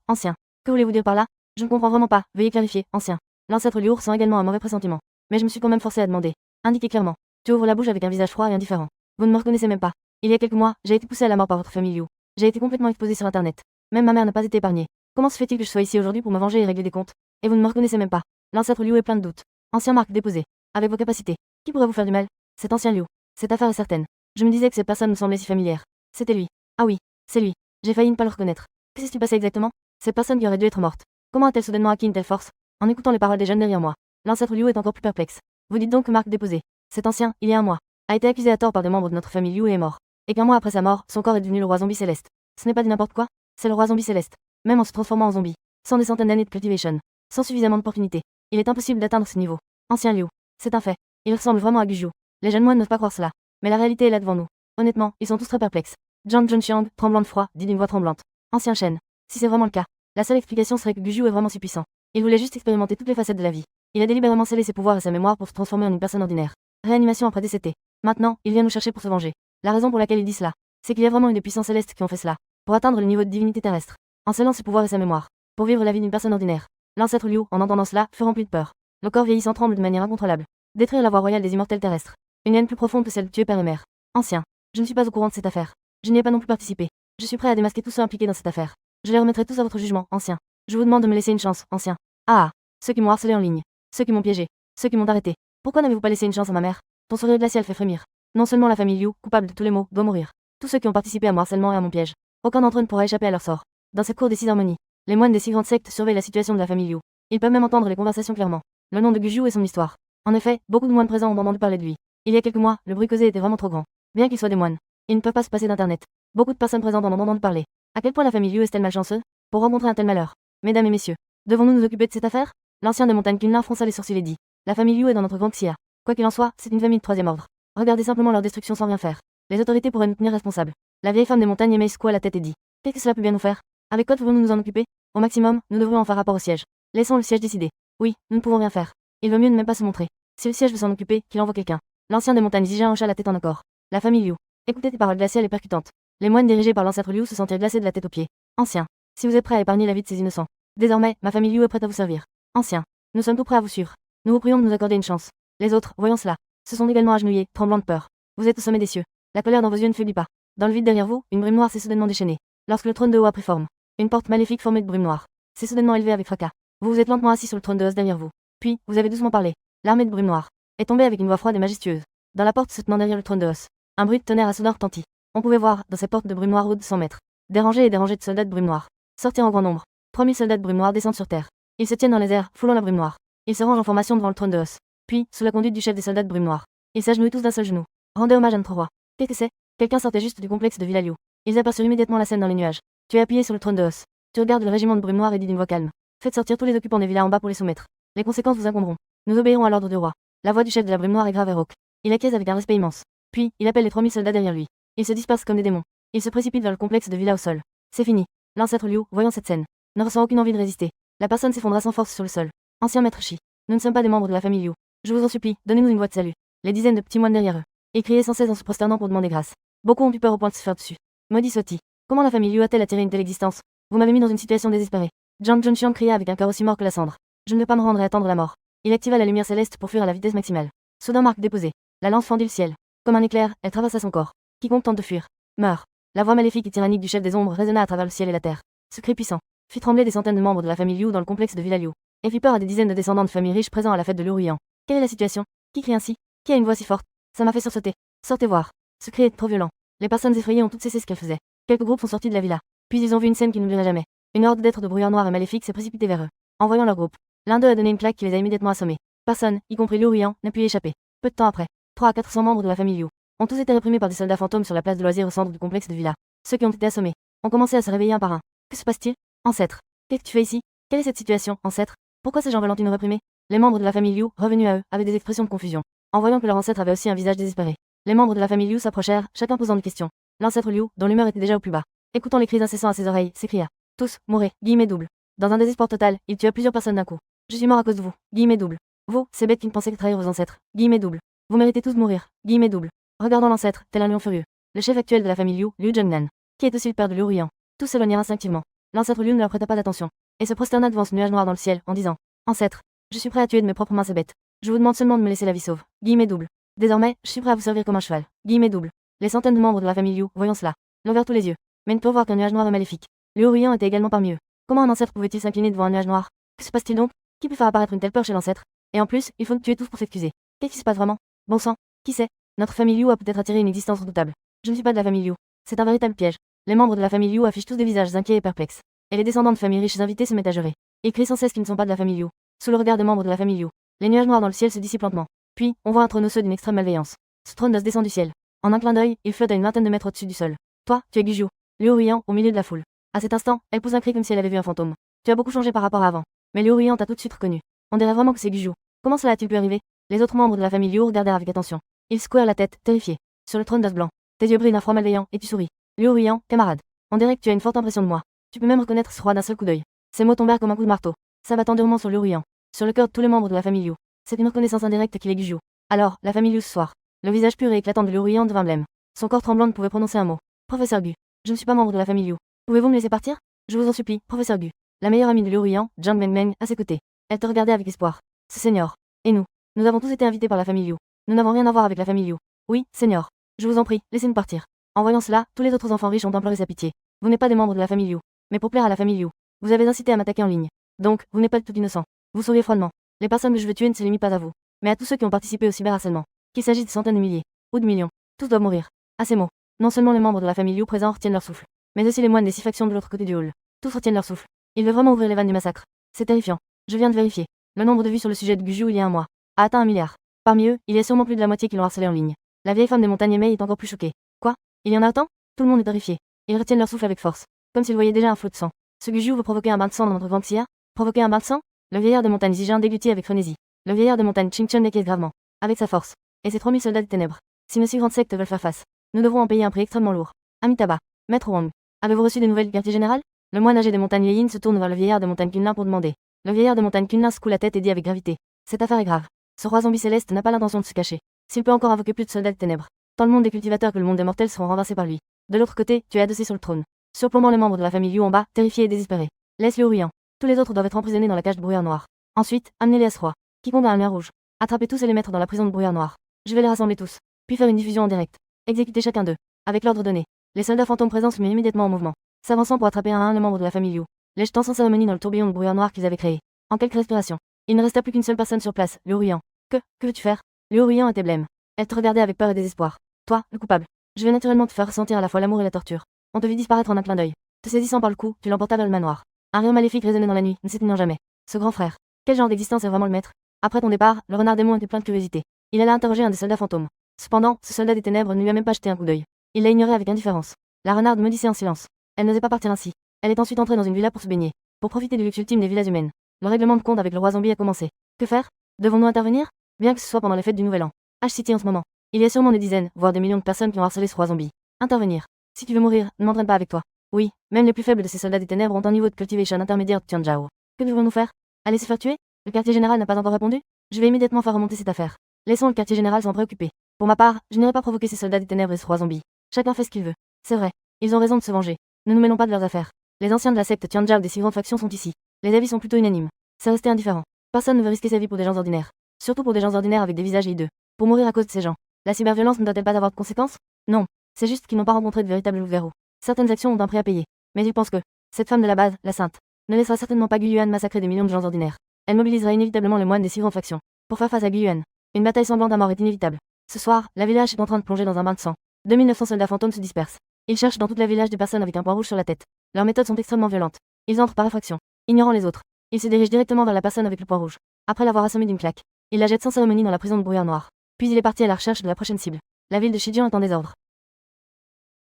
A: Ancien. Que voulez-vous dire par là? Je ne comprends vraiment pas. Veuillez clarifier, ancien. L'ancêtre Liu ressent également un mauvais pressentiment. Mais je me suis quand même forcé à demander. Indiquez clairement. Tu ouvres la bouche avec un visage froid et indifférent. Vous ne me reconnaissez même pas. Il y a quelques mois, j'ai été poussé à la mort par votre famille Liu. J'ai été complètement exposé sur internet. Même ma mère n'a pas été épargnée. Comment se fait-il que je sois ici aujourd'hui pour me venger et régler des comptes? Et vous ne me reconnaissez même pas. L'ancêtre Liu est plein de doutes. Ancien marque déposé. Avec vos capacités. Qui pourrait vous faire du mal? Cet ancien Liu. Cette affaire est certaine. Je me disais que cette personne me semblait si familière. C'était lui. Ah oui, c'est lui. J'ai failli ne pas le reconnaître. Que s'est-il passé exactement? Cette personne qui aurait dû être morte. Comment a-t-elle soudainement acquis une telle force? En écoutant les paroles des jeunes derrière moi, l'ancêtre Liu est encore plus perplexe. Vous dites donc que marque déposé. Cet ancien, il y a un mois, a été accusé à tort par des membres de notre famille Liu et est mort. Et qu'un mois après sa mort, son corps est devenu le roi zombie céleste. Ce n'est pas du n'importe quoi, c'est le roi zombie céleste. Même en se transformant en zombie, sans des centaines d'années de cultivation, sans suffisamment d'opportunités, il est impossible d'atteindre ce niveau. Ancien Liu, c'est un fait. Il ressemble vraiment à Guju. Les jeunes moines n'osent pas croire cela. Mais la réalité est là devant nous. Honnêtement, ils sont tous très perplexes. Zhang Zhenxiang, tremblant de froid, dit d'une voix tremblante. Ancien Shen. Si c'est vraiment le cas, la seule explication serait que Guju est vraiment si puissant. Il voulait juste expérimenter toutes les facettes de la vie. Il a délibérément scellé ses pouvoirs et sa mémoire pour se transformer en une personne ordinaire. Réanimation après décédé. Maintenant, il vient nous chercher pour se venger. La raison pour laquelle il dit cela, c'est qu'il y a vraiment eu des puissances célestes qui ont fait cela, pour atteindre le niveau de divinité terrestre, en scellant ses pouvoirs et sa mémoire, pour vivre la vie d'une personne ordinaire. L'ancêtre Liu, en entendant cela, fut rempli de peur. Le corps vieillissant tremble de manière incontrôlable. Détruire la voie royale des immortels terrestres. Une haine plus profonde que celle de tuer père et mère. Ancien. Je ne suis pas au courant de cette affaire. Je n'y ai pas non plus participé. Je suis prêt à démasquer tous ceux impliqués dans cette affaire. Je les remettrai tous à votre jugement, ancien. Je vous demande de me laisser une chance, ancien. Ah, ceux qui m'ont harcelé en ligne. Ceux qui m'ont piégé. Ceux qui m'ont arrêté. Pourquoi n'avez-vous pas laissé une chance à ma mère? Ton sourire glacial fait frémir. Non seulement la famille Liu, coupable de tous les maux, doit mourir. Tous ceux qui ont participé à mon harcèlement et à mon piège. Aucun d'entre eux ne pourra échapper à leur sort. Dans cette cour des 6 harmonies, les moines des 6 grandes sectes surveillent la situation de la famille Liu. Ils peuvent même entendre les conversations clairement. Le nom de Guju et son histoire. En effet, beaucoup de moines présents ont entendu parler de lui. Il y a quelques mois, le bruit causé était vraiment trop grand. Bien qu'ils soient des moines, ils ne peuvent pas se passer d'internet. Beaucoup de personnes présentes en ont entendu parler. À quel point la famille Liu est-elle malchanceuse pour rencontrer un tel malheur? Mesdames et messieurs, devons-nous nous occuper de cette affaire? L'ancien des montagnes Kunlun fronça les sourcils et dit. La famille Liu est dans notre gang Xia. Quoi qu'il en soit, c'est une famille de 3e ordre. Regardez simplement leur destruction sans rien faire. Les autorités pourraient nous tenir responsables. La vieille femme des montagnes émet secoua la tête et dit. Qu'est-ce que cela peut bien nous faire? Avec quoi pouvons-nous nous en occuper? Au maximum, nous devrions en faire rapport au siège. Laissons le siège décider. Oui, nous ne pouvons rien faire. Il vaut mieux ne même pas se montrer. Si le siège veut s'en occuper, qu'il envoie quelqu'un. L'ancien des montagnes Zijin hocha la tête en accord. La famille Liu. Écoutez tes paroles glaciales et percutantes. Les moines dirigés par l'ancêtre Liu se sentirent glacés de la tête aux pieds. Ancien. Si vous êtes prêt à épargner la vie de ces innocents. Désormais, ma famille Liu est prête à vous servir. Ancien. Nous sommes tout prêts à vous suivre. Nous vous prions de nous accorder une chance. Les autres, voyons cela, se sont également agenouillés, tremblant de peur. Vous êtes au sommet des cieux. La colère dans vos yeux ne faiblit pas. Dans le vide derrière vous, une brume noire s'est soudainement déchaînée. Lorsque le trône de haut a pris forme, une porte maléfique formée de brume noire s'est soudainement élevée avec fracas. Vous vous êtes lentement assis sur le trône de os derrière vous. Puis, vous avez doucement parlé. L'armée de brume noire est tombée avec une voix froide et majestueuse. Dans la porte se tenant derrière le trône de os, un bruit de tonnerre à soudain retentit. On pouvait voir, dans cette porte de brume noire haute de 100 mètres, des rangées et des rangées de soldats de brume noire sortir en grand nombre. 3000 soldats de brume noire descendent sur terre. Ils se tiennent dans les airs, foulant la brume noire. Ils se rangent en formation devant le trône de os. Puis, sous la conduite du chef des soldats de brume noire, ils s'agenouillent tous d'un seul genou. Rendez hommage à notre roi. Qu'est-ce que c'est? Quelqu'un sortait juste du complexe de Villa Liu. Ils aperçurent immédiatement la scène dans les nuages. Tu es appuyé sur le trône de os. Tu regardes le régiment de brume noire et dis d'une voix calme. Faites sortir tous les occupants des villas en bas pour les soumettre. Les conséquences vous incomberont. Nous obéirons à l'ordre du roi. La voix du chef de la brume noire est grave et rauque. Il acquiesce avec un respect immense. Puis, il appelle les 3000 soldats derrière lui. Ils se dispersent comme des démons. Ils se précipitent vers le complexe de Villa au sol. C'est fini. L'ancêtre Liu, voyant cette scène, ne ressent aucune envie de résister. La personne s'effondra sans force sur le sol. Ancien maître Shi. Nous ne sommes pas des membres de la famille Liu. Je vous en supplie, donnez-nous une voix de salut. Les dizaines de petits moines derrière eux. Ils criaient sans cesse en se prosternant pour demander grâce. Beaucoup ont eu peur au point de se faire dessus. Maudit Soti. Comment la famille Liu a-t-elle attiré une telle existence? Vous m'avez mis dans une situation désespérée. Zhang Zhenxiang cria avec un cœur aussi mort que la cendre. Je ne vais pas me rendre et attendre la mort. Il activa la lumière céleste pour fuir à la vitesse maximale. Soudain marque déposée. La lance fendit le ciel. Comme un éclair, elle traversa son corps. Quiconque tente de fuir meurt. La voix maléfique et tyrannique du chef des ombres résonna à travers le ciel et la terre. Ce cri puissant fit trembler des centaines de membres de la famille Liu dans le complexe de Villa Liu, et fit peur à des dizaines de descendants de familles riches présents à la fête de Liu Ruyan. Quelle est la situation? Qui crie ainsi? Qui a une voix si forte? Ça m'a fait sursauter. Sortez voir. Ce cri est trop violent. Les personnes effrayées ont toutes cessé ce qu'elles faisaient. Quelques groupes sont sortis de la villa. Puis ils ont vu une scène qu'ils n'oublieraient jamais. Une horde d'êtres de brouillard noir et maléfiques s'est précipitée vers eux. En voyant leur groupe, l'un d'eux a donné une claque qui les a immédiatement assommés. Personne, y compris Liu Ruyan, n'a pu y échapper. Peu de temps après, 300 à 400 membres de la famille Liu ont tous été réprimés par des soldats fantômes sur la place de loisirs au centre du complexe de villa. Ceux qui ont été assommés ont commencé à se réveiller un par un. Que se passe-t-il? Ancêtre. Qu'est-ce que tu fais ici? Quelle est cette situation, ancêtre? Pourquoi ces gens veulent nous réprimer? Les membres de la famille Liu, revenus à eux, avaient des expressions de confusion. En voyant que leur ancêtre avait aussi un visage désespéré, les membres de la famille Liu s'approchèrent, chacun posant des questions. L'ancêtre Liu, dont l'humeur était déjà au plus bas, écoutant les cris incessants à ses oreilles, s'écria. Tous, mourrez, guillemets double. Dans un désespoir total, il tua plusieurs personnes d'un coup. Je suis mort à cause de vous, guillemets double. Vous, ces bêtes qui ne pensaient que trahir vos ancêtres, guillemets double. Vous méritez tous de mourir, guillemets double. Regardant l'ancêtre, tel un lion furieux. Le chef actuel de la famille Liu, Liu Zhengnan, qui est aussi le père de Liu Ruyan. Tous s'éloignèrent instinctivement. L'ancêtre Liu ne leur prêta pas d'attention, et se prosterna devant ce nuage noir dans le ciel, en disant. Ancêtre, je suis prêt à tuer de mes propres mains ces bêtes. Je vous demande seulement de me laisser la vie sauve, guillemets double. Désormais, je suis prêt à vous servir comme un cheval, guillemets double. Les centaines de membres de la famille Liu, voyant cela, levèrent tous les yeux, mais ne purent voir qu'un nuage noir et maléfique. Liu Ruyan était également parmi eux. Comment un ancêtre pouvait-il s'incliner devant un nuage noir? Que se passe-t-il donc? Qui peut faire apparaître une telle peur chez l'ancêtre? Et en plus, il faut nous tuer tous pour s'excuser. Qu'est-ce qui se passe vraiment? Bon sang, qui sait? Notre famille Liu a peut-être attiré une existence redoutable. Je ne suis pas de la famille Liu. C'est un véritable piège. Les membres de la famille Liu affichent tous des visages inquiets et perplexes. Et les descendants de familles riches invités se mettent à jurer. Ils crient sans cesse qu'ils ne sont pas de la famille Liu. Sous le regard des membres de la famille Liu, les nuages noirs dans le ciel se dissipent lentement. Puis, on voit un trône osseux d'une extrême malveillance. Ce trône d'os descend du ciel. En un clin d'œil, il flotte à une vingtaine de mètres au-dessus du sol. Toi, tu es Guizhou, Liu Ruian, au milieu de la foule. À cet instant, elle pousse un cri comme si elle avait vu un fantôme. Tu as beaucoup changé par rapport à avant. Mais Liu Ruian t'a tout de suite reconnu. On dirait vraiment que c'est Guizhou. Comment cela a-t-il pu arriver? Les autres membres de la famille Liu regardèrent avec attention. Ils secouèrent la tête, terrifiés. Sur le trône d'os blanc, tes yeux brillent d'un froid malveillant et tu souris. Liu Ruian, camarade. On dirait que tu as une forte impression de moi. Tu peux même reconnaître ce roi d'un seul coup d'œil. Ces mots tombèrent comme un coup de marteau, s'abattant durement sur Liu Ruian, sur le cœur de tous les membres de la famille Liu. C'est une reconnaissance indirecte qu'il est Guizhou. Alors, la famille Liu ce soir. Le visage pur et éclatant de Liu Ruian devint blême. Son corps tremblant ne pouvait prononcer un mot. Professeur Gu, je ne suis pas membre de la famille Liu. Pouvez-vous me laisser partir? Je vous en supplie, professeur Gu. La meilleure amie de Liu Ruian, Jiang Mengmeng, à ses côtés. Elle te regardait avec espoir. Ce seigneur. Et nous. Nous avons tous été invités par la famille Liu. Nous n'avons rien à voir avec la famille Liu. Oui, seigneur. Je vous en prie, laissez-nous partir. En voyant cela, tous les autres enfants riches ont imploré sa pitié. Vous n'êtes pas des membres de la famille Liu. Mais pour plaire à la famille Liu, vous avez incité à m'attaquer en ligne. Donc, vous n'êtes pas tout innocent. Vous souriez froidement. Les personnes que je veux tuer ne se limitent pas à vous, mais à tous ceux qui ont participé au cyberharcèlement. Qu'il s'agisse de centaines de milliers, ou de millions, tous doivent mourir. À ces mots, non seulement les membres de la famille Liu présents retiennent leur souffle, mais aussi les moines des 6 factions de l'autre côté du hall. Tous retiennent leur souffle. Il veut vraiment ouvrir les vannes du massacre. C'est terrifiant. Je viens de vérifier. Le nombre de vues sur le sujet de Guizhou il y a un mois a atteint 1 milliard. Parmi eux, il y a sûrement plus de la moitié qui l'ont harcelé en ligne. La vieille femme des montagnes Mei est encore plus choquée. Quoi? Il y en a autant? Tout le monde est horrifié. Ils retiennent leur souffle avec force, comme s'ils voyaient déjà un flot de sang. Ce Guizhou veut provoquer un bain de sang dans notre Vanxia? Provoquer un bain de sang? Le vieillard de montagne Zijin déglutit avec frénésie. Le vieillard de montagne Qingchen équiesce gravement, avec sa force, et ses 3000 soldats des ténèbres. Si nos si grandes sectes veulent faire face, nous devrons en payer un prix extrêmement lourd. Amitabha, Maître Wang, avez-vous reçu des nouvelles du quartier général? Le moine âgé des montagnes Yin se tourne vers le vieillard de montagne Kunlun pour demander. Le vieillard de montagne Kunlun secoue la tête et dit avec gravité. Cette affaire est grave. Ce roi zombie céleste n'a pas l'intention de se cacher. S'il peut encore invoquer plus de soldats des ténèbres, tant le monde des cultivateurs que le monde des mortels seront renversés par lui. De l'autre côté, tu es adossé sur le trône, surplombant les membres de la famille Liu en bas, terrifiés et désespérés. Laisse-le Ruian. Tous les autres doivent être emprisonnés dans la cage de brouillard noir. Ensuite, amenez-les à ce roi. Quiconque a un lien rouge. Attrapez tous et les mettre dans la prison de brouillard noir. Je vais les rassembler tous, puis faire une diffusion en direct. Exécutez chacun d'eux, avec l'ordre donné. Les soldats fantômes présents se mirent immédiatement en mouvement, s'avançant pour attraper un à un les membres de la famille Liu, les jetant sans cérémonie dans le tourbillon de brouillard noir qu'ils avaient créé. En quelques respirations, il ne resta plus qu'une seule personne sur place, Liu Ruian. Que veux-tu faire? Liu Ruian était blême. Elle te regardait avec peur et désespoir. Toi, le coupable. Je vais naturellement te faire ressentir à la fois l'amour et la torture. On te vit disparaître en un clin d'œil. Te saisissant par le cou, tu l'emportas vers le manoir. Un rire maléfique résonnait dans la nuit, ne s'éteignant jamais. Ce grand frère. Quel genre d'existence est vraiment le maître? Après ton départ, le renard démon était plein de curiosité. Il alla interroger un des soldats fantômes. Cependant, ce soldat des ténèbres ne lui a même pas jeté un coup d'œil. Il l'a ignoré avec indifférence. La renarde maudissait en silence. Elle n'osait pas partir ainsi. Elle est ensuite entrée dans une villa pour se baigner, pour profiter du luxe ultime des villas humaines. Le règlement de compte avec le roi zombie a commencé. Que faire? Devons-nous intervenir? Bien que ce soit pendant les fêtes du Nouvel An. H-City en ce moment. Il y a sûrement des dizaines, voire des millions de personnes qui ont harcelé ce roi zombie. Intervenir. Si tu veux mourir, ne m'entraîne pas avec toi. Oui, même les plus faibles de ces soldats des ténèbres ont un niveau de cultivation intermédiaire de Tianzhao. Que devons-nous faire? Aller se faire tuer? Le quartier général n'a pas encore répondu? Je vais immédiatement faire remonter cette affaire. Laissons le quartier général s'en préoccuper. Pour ma part, je n'irai pas provoquer ces soldats des ténèbres et ce roi zombie. Chacun fait ce qu'il veut. C'est vrai. Ils ont raison de se venger. Ne nous mêlons pas de leurs affaires. Les anciens de la secte Tianzhao des 6 grandes factions sont ici. Les avis sont plutôt unanimes. C'est rester indifférent. Personne ne veut risquer sa vie pour des gens ordinaires. Surtout pour des gens ordinaires avec des visages hideux. Pour mourir à cause de ces gens. La cyberviolence ne doit-elle pas avoir de conséquences? Non. C'est juste qu'ils n'ont pas rencontré de véritable loup-garou. Certaines actions ont un prix à payer. Mais ils pensent que cette femme de la base, la sainte, ne laissera certainement pas Guyuan massacrer des millions de gens ordinaires. Elle mobilisera inévitablement les moines des 6 grandes factions pour faire face à Guyuan. Une bataille semblante à mort est inévitable. Ce soir, la village est en train de plonger dans un bain de sang. 2900 soldats fantômes se dispersent. Ils cherchent dans toute la village des personnes avec un point rouge sur la tête. Leurs méthodes sont extrêmement violentes. Ils entrent par effraction, ignorant les autres. Ils se dirigent directement vers la personne avec le point rouge. Après l'avoir assommée d'une claque, ils la jettent sans cérémonie dans la prison de brouillard noir. Puis il est parti à la recherche de la prochaine cible. La ville de Shijian est en désordre.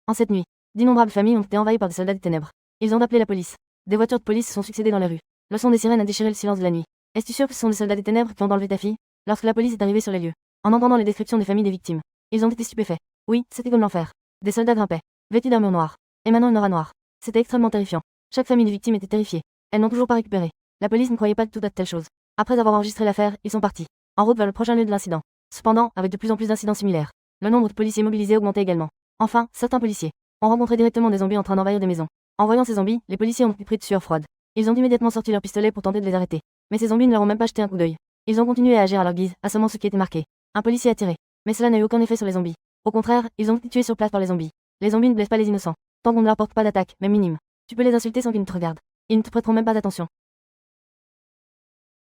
A: En cette nuit, d'innombrables familles ont été envahies par des soldats des ténèbres. Ils ont appelé la police. Des voitures de police se sont succédées dans les rues. Le son des sirènes a déchiré le silence de la nuit. Es-tu sûr que ce sont des soldats des ténèbres qui ont enlevé ta fille? Lorsque la police est arrivée sur les lieux, en entendant les descriptions des familles des victimes, ils ont été stupéfaits. Oui, c'était comme l'enfer. Des soldats grimpaient, vêtus d'armure noire, émanant une aura noire. C'était extrêmement terrifiant. Chaque famille des victimes était terrifiée. Elles n'ont toujours pas récupéré. La police ne croyait pas du tout à de telles choses. Après avoir enregistré l'affaire, ils sont partis, en route vers le prochain lieu de l'incident. Cependant, avec de plus en plus d'incidents similaires, le nombre de policiers mobilisés augmentait également. Enfin, certains policiers ont rencontré directement des zombies en train d'envahir des maisons. En voyant ces zombies, les policiers ont pris de sueur froide. Ils ont immédiatement sorti leurs pistolets pour tenter de les arrêter. Mais ces zombies ne leur ont même pas jeté un coup d'œil. Ils ont continué à agir à leur guise, assommant ceux qui étaient marqués. Un policier a tiré. Mais cela n'a eu aucun effet sur les zombies. Au contraire, ils ont été tués sur place par les zombies. Les zombies ne blessent pas les innocents, tant qu'on ne leur porte pas d'attaque, même minime. Tu peux les insulter sans qu'ils ne te regardent. Ils ne te prêteront même pas d'attention.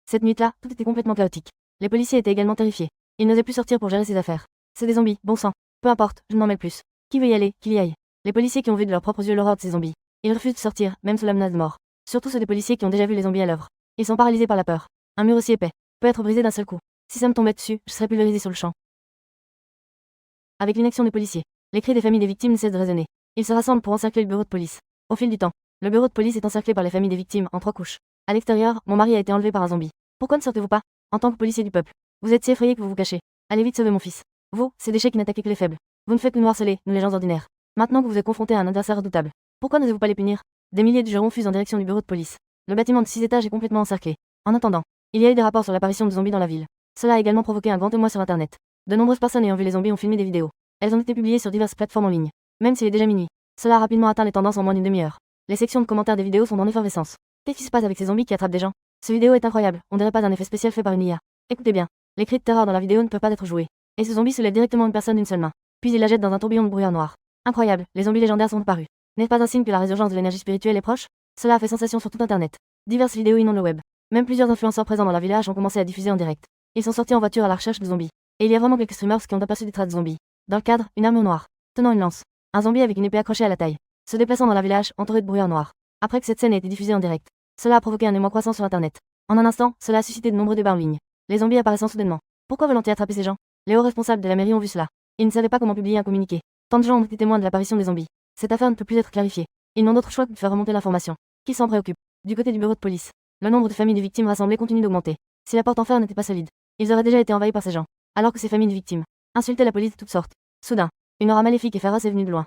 A: Cette nuit-là, tout était complètement chaotique. Les policiers étaient également terrifiés. Ils n'osaient plus sortir pour gérer ces affaires. C'est des zombies, bon sang. Peu importe, je ne m'en mêle plus. Qui veut y aller, qu'il y aille. Les policiers qui ont vu de leurs propres yeux l'horreur de ces zombies. Ils refusent de sortir, même sous la menace de mort. Surtout ceux des policiers qui ont déjà vu les zombies à l'œuvre. Ils sont paralysés par la peur. Un mur aussi épais peut être brisé d'un seul coup. Si ça me tombait dessus, je serais pulvérisé sur le champ. Avec l'inaction des policiers, les cris des familles des victimes ne cessent de résonner. Ils se rassemblent pour encercler le bureau de police. Au fil du temps, le bureau de police est encerclé par les familles des victimes en 3 couches. À l'extérieur, mon mari a été enlevé par un zombie. Pourquoi ne sortez-vous pas? En tant que policier du peuple, vous êtes si effrayé que vous vous cachez. Allez vite sauver mon fils. Vous, c'est des chiens qui n'attaquez que les faibles. Vous ne faites que nous harceler, nous les gens ordinaires. Maintenant que vous êtes confrontés à un adversaire redoutable, pourquoi n'osez-vous pas les punir? Des milliers de jurons fusent en direction du bureau de police. Le bâtiment de 6 étages est complètement encerclé. En attendant, il y a eu des rapports sur l'apparition de zombies dans la ville. Cela a également provoqué un grand émoi sur internet. De nombreuses personnes ayant vu les zombies ont filmé des vidéos. Elles ont été publiées sur diverses plateformes en ligne. Même s'il est déjà minuit, cela a rapidement atteint les tendances en moins d'une demi-heure. Les sections de commentaires des vidéos sont en effervescence. Qu'est-ce qui se passe avec ces zombies qui attrapent des gens? Ce vidéo est incroyable, on dirait pas un effet spécial fait par une IA. Écoutez bien, les cris de terreur dans la vidéo ne peuvent pas être joués. Et ce zombie soulève directement une personne d'une seule main. Puis il la jette dans un tourbillon de brouillard noir. Incroyable, les zombies légendaires sont apparus. N'est-ce pas un signe que la résurgence de l'énergie spirituelle est proche? Cela a fait sensation sur tout internet. Diverses vidéos inondent le web. Même plusieurs influenceurs présents dans la village ont commencé à diffuser en direct. Ils sont sortis en voiture à la recherche de zombies. Et il y a vraiment quelques streamers qui ont aperçu des traces de zombies. Dans le cadre, une armure noire, tenant une lance. Un zombie avec une épée accrochée à la taille, se déplaçant dans la village, entouré de brouillard noir. Après que cette scène ait été diffusée en direct, cela a provoqué un émoi croissant sur internet. En un instant, cela a suscité de nombreux débats en ligne. Les zombies apparaissant soudainement. Pourquoi veulent-ils attraper ces gens? Les hauts responsables de la mairie ont vu cela. Ils ne savaient pas comment publier un communiqué. Tant de gens ont été témoins de l'apparition des zombies. Cette affaire ne peut plus être clarifiée. Ils n'ont d'autre choix que de faire remonter l'information. Qui s'en préoccupe? Du côté du bureau de police, le nombre de familles de victimes rassemblées continue d'augmenter. Si la porte en fer n'était pas solide, ils auraient déjà été envahis par ces gens. Alors que ces familles de victimes insultaient la police de toutes sortes. Soudain, une aura maléfique et féroce est venue de loin.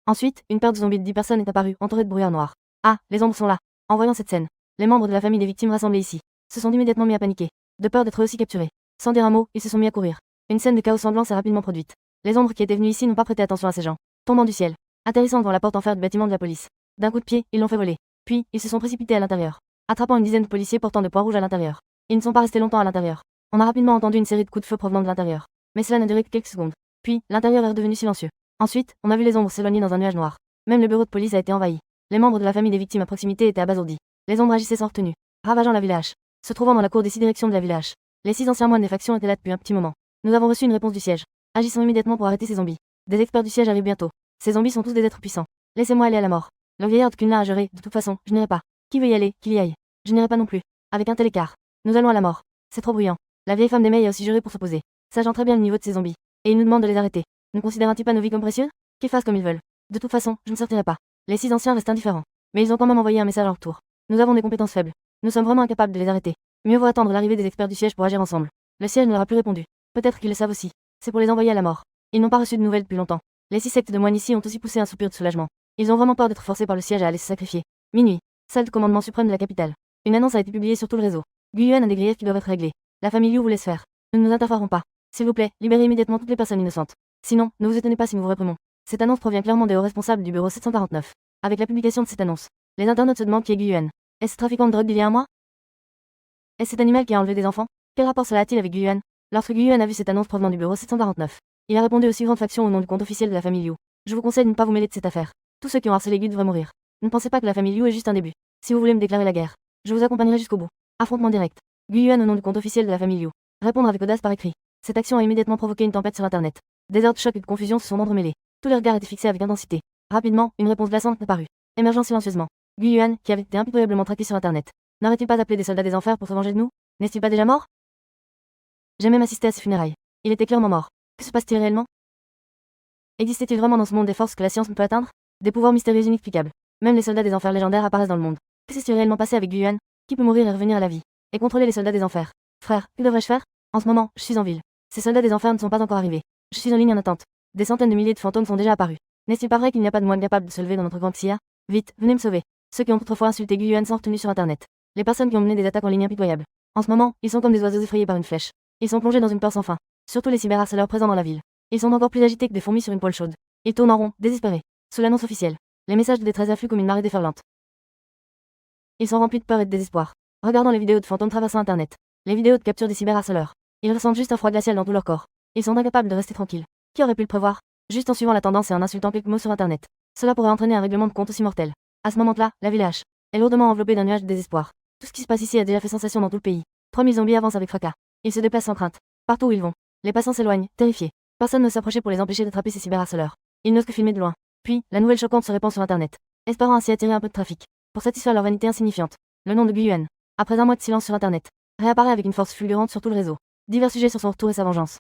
A: Ensuite, une paire de zombies de 10 personnes est apparue, entourée de brouillard noir. Ah, les ombres sont là. En voyant cette scène, les membres de la famille des victimes rassemblés ici se sont immédiatement mis à paniquer, de peur d'être eux aussi capturés. Sans dire un mot, ils se sont mis à courir. Une scène de chaos sanglant s'est rapidement produite. Les ombres qui étaient venues ici n'ont pas prêté attention à ces gens, tombant du ciel, atterrissant devant la porte en fer du bâtiment de la police. D'un coup de pied, ils l'ont fait voler. Puis, ils se sont précipités à l'intérieur, attrapant une dizaine de policiers portant des points rouges à l'intérieur. Ils ne sont pas restés longtemps à l'intérieur. On a rapidement entendu une série de coups de feu provenant de l'intérieur. Mais cela n'a duré que quelques secondes. Puis, l'intérieur est redevenu silencieux. Ensuite, on a vu les ombres s'éloigner dans un nuage noir. Même le bureau de police a été envahi. Les membres de la famille des victimes à proximité étaient abasourdis. Les ombres agissaient sans retenue, ravageant la village. Se trouvant dans la cour des 6 directions de la village, les 6 anciens moines des factions étaient là depuis un petit moment. Nous avons reçu une réponse du siège. Agissons immédiatement pour arrêter ces zombies. Des experts du siège arrivent bientôt. Ces zombies sont tous des êtres puissants. Laissez-moi aller à la mort. Le vieillard de Kunla a juré, de toute façon, je n'irai pas. Qui veut y aller, qu'il y aille. Je n'irai pas non plus. Avec un tel écart. Nous allons à la mort. C'est trop bruyant. La vieille femme d'Emei a aussi juré pour s'opposer, sachant très bien le niveau de ces zombies. Et il nous demande de les arrêter. Ne considèrent-ils pas nos vies comme précieuses? Qu'ils fassent comme ils veulent. De toute façon, je ne sortirai pas. Les 6 anciens restent indifférents. Mais ils ont quand même envoyé un message en retour. Nous avons des compétences faibles. Nous sommes vraiment incapables de les arrêter. Mieux vaut attendre l'arrivée des experts du siège pour agir ensemble. Le siège ne leur a plus répondu. Peut-être qu'ils le savent aussi. C'est pour les envoyer à la mort. Ils n'ont pas reçu de nouvelles depuis longtemps. Les 6 sectes de moines ici ont aussi poussé un soupir de soulagement. Ils ont vraiment peur d'être forcés par le siège à aller se sacrifier. Minuit. Salle de commandement suprême de la capitale. Une annonce a été publiée sur tout le réseau. Guyuan a des griefs qui doivent être réglés. La famille Liu vous laisse faire. Nous ne nous interférons pas. S'il vous plaît, libérez immédiatement toutes les personnes innocentes. Sinon, ne vous étonnez pas si nous vous réprimons. Cette annonce provient clairement des hauts responsables du bureau 749. Avec la publication de cette annonce, les internautes se demandent qui est Guyuan. Est-ce ce trafiquant de drogue d'il y a un mois? Est-ce cet animal qui a enlevé des enfants? Quel rapport cela a-t-il avec Guyuan? Lorsque Guyuan a vu cette annonce provenant du bureau 749, il a répondu aux suivantes factions au nom du compte officiel de la famille Liu. Je vous conseille de ne pas vous mêler de cette affaire. Tous ceux qui ont harcelé Gu devraient mourir. Ne pensez pas que la famille Liu est juste un début. Si vous voulez me déclarer la guerre, je vous accompagnerai jusqu'au bout. Affrontement direct. Guyuan au nom du compte officiel de la famille Liu. Répondre avec audace par écrit. Cette action a immédiatement provoqué une tempête sur internet. Des heures de choc et de confusion se sont entremêlés. Tous les regards étaient fixés avec intensité. Rapidement, une réponse glaçante apparut, émergeant silencieusement. Guyuan, qui avait été impitoyablement traqué sur internet, n'aurait-il pas appelé des soldats des enfers pour se venger de nous? N'est-il pas déjà mort? J'ai même assisté à ses funérailles. Il était clairement mort. Que se passe-t-il réellement? Existait-il vraiment dans ce monde des forces que la science ne peut atteindre? Des pouvoirs mystérieux inexplicables. Même les soldats des enfers légendaires apparaissent dans le monde. Que s'est-il réellement passé avec Guyuan? Qui peut mourir et revenir à la vie? Et contrôler les soldats des enfers? Frère, que devrais-je faire? En ce moment, je suis en ville. Ces soldats des enfers ne sont pas encore arrivés. Je suis en ligne en attente. Des centaines de milliers de fantômes sont déjà apparus. N'est-il pas vrai qu'il n'y a pas de moine capable de se lever dans notre grande Xia? Vite, venez me sauver. Ceux qui ont autrefois insulté Guyuan sont retenus sur internet. Les personnes qui ont mené des attaques en ligne impitoyables. En ce moment, ils sont comme des oiseaux effrayés par une flèche. Ils sont plongés dans une peur sans fin. Surtout les cyberharceleurs présents dans la ville. Ils sont encore plus agités que des fourmis sur une poêle chaude. Ils tournent en rond, désespérés. Sous l'annonce officielle, les messages de détresse affluent comme une marée déferlante. Ils sont remplis de peur et de désespoir. Regardant les vidéos de fantômes traversant internet. Les vidéos de capture des cyberharceleurs. Ils ressentent juste un froid glacial dans tout leur corps. Ils sont incapables de rester tranquilles. Qui aurait pu le prévoir? Juste en suivant la tendance et en insultant quelques mots sur internet. Cela pourrait entraîner un règlement de compte aussi mortel. À ce moment-là, la ville H est lourdement enveloppée d'un nuage de désespoir. Tout ce qui se passe ici a déjà fait sensation dans tout le pays. 3000 zombies avancent avec fracas. Ils se déplacent sans crainte. Partout où ils vont, les passants s'éloignent, terrifiés. Personne ne s'approchait pour les empêcher d'attraper ces cyberharceleurs. Ils n'osent que filmer de loin. Puis, la nouvelle choquante se répand sur internet, espérant ainsi attirer un peu de trafic. Pour satisfaire leur vanité insignifiante, le nom de Guyuan, après un mois de silence sur internet, réapparaît avec une force fulgurante sur tout le réseau. Divers sujets sur son retour et sa vengeance.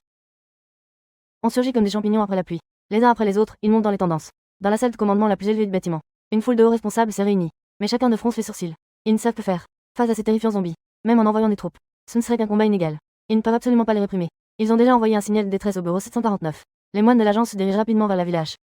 A: ont surgi comme des champignons après la pluie. Les uns après les autres, ils montent dans les tendances. Dans la salle de commandement la plus élevée du bâtiment, une foule de hauts responsables s'est réunie. Mais chacun de fronce les sourcils. Ils ne savent que faire face à ces terrifiants zombies. Même en envoyant des troupes, ce ne serait qu'un combat inégal. Ils ne peuvent absolument pas les réprimer. Ils ont déjà envoyé un signal de détresse au bureau 749. Les moines de l'agence se dirigent rapidement vers la village.